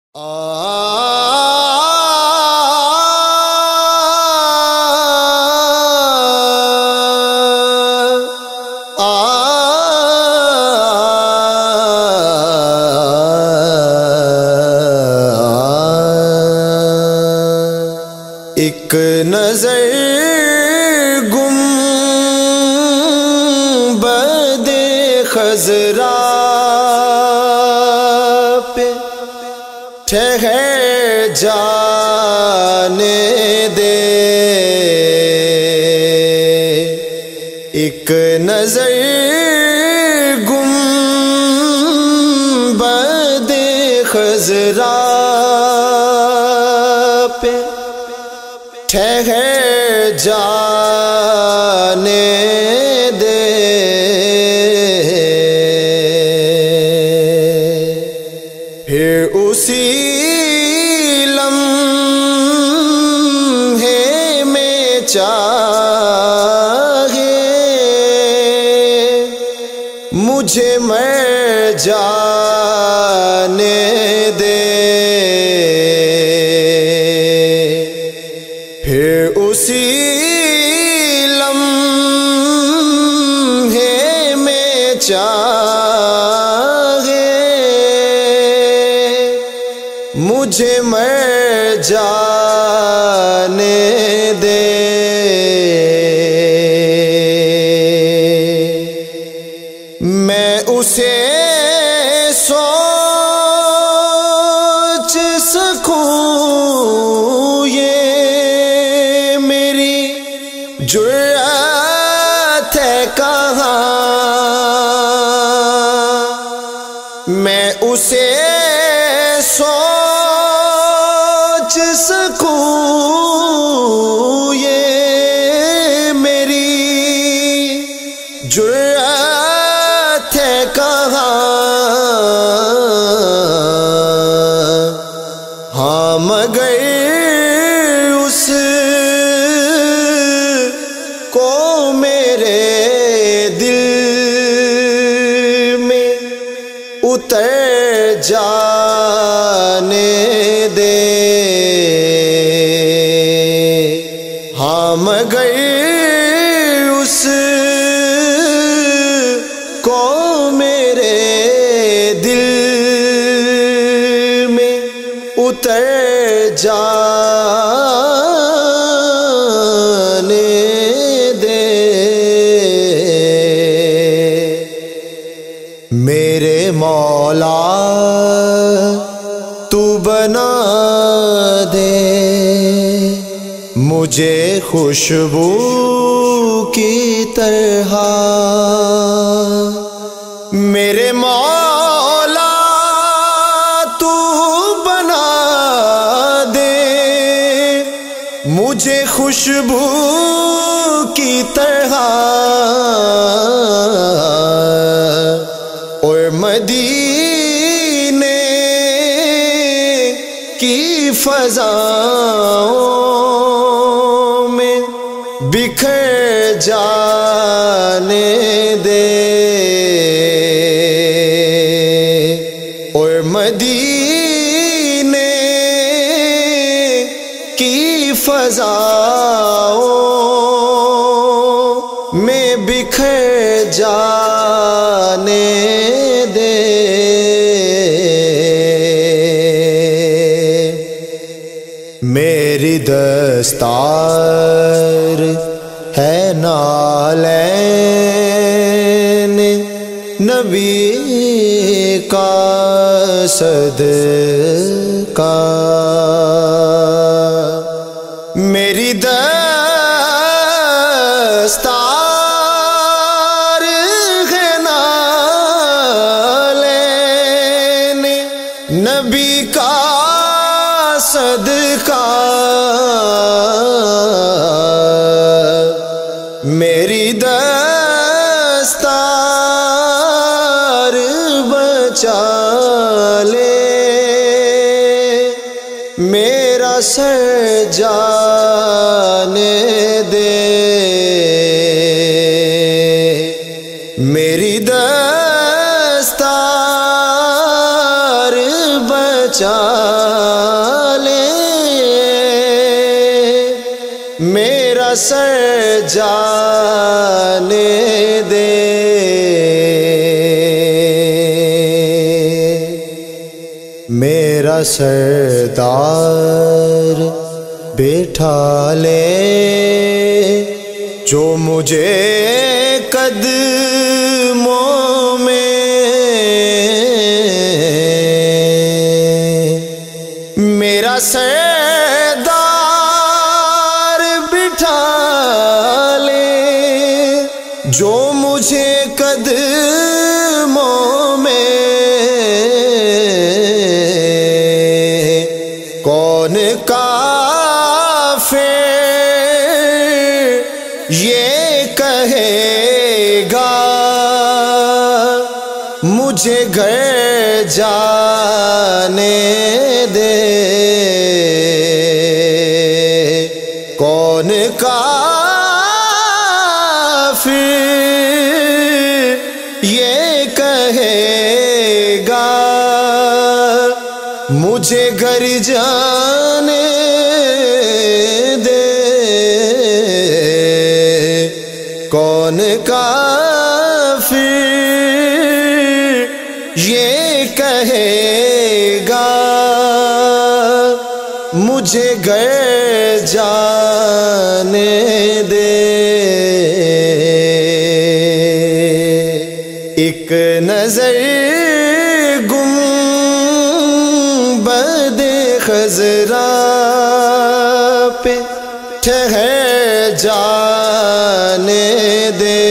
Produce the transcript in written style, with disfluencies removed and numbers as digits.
ایک نظر گنبد خضرا پہ ٹھہر جانے دے، ایک نظر گنبد خضرا پہ ٹھہر جانے دے، پھر اسی لمحے میں چاہے مجھے مر جانے دے، پھر اسی لمحے میں چاہے مجھے مر جانے دے، میں اسے سوچ سکوں یہ جرأت ہے کہاں، میں اسے سوچ سکوں یہ میری جرأت ہے کہاں، ہاں مگر اس کو میرے دل میں اتر جانے دے، ہاں مگر اس کو میرے دل میں اتر جانے دے، میرے مولا تو بنا دے مجھے خوشبو کی طرح، میرے مولا تو بنا دے مجھے خوشبو کی طرح، اور مدینے کی فضاؤں میں بکھر جانے دے، اور مدینے کی فضاؤں میں بکھر جانے دے، میری دستار ہے نالین نبی کا صدقہ، میری دستار ہے نالین نبی کا صدقہ، میری دستار بچا لے میرا سر جانے دے، میری دستار بچا لے، میرا سر جانے دے، میرا سردار بیٹھا لے، جو مجھے قدموں میں میرا سردار بٹھا لے، جو مجھے قدموں میں کون کافر یہ کہے گا مجھے گھر جانے دے، کون کافر یہ کہے گا مجھے گھر جانے دے، کون کافر یہ کہے گا مجھے گھر جانے دے۔ ایک نظر گنبد خضرا پہ ٹھہر جانے دے،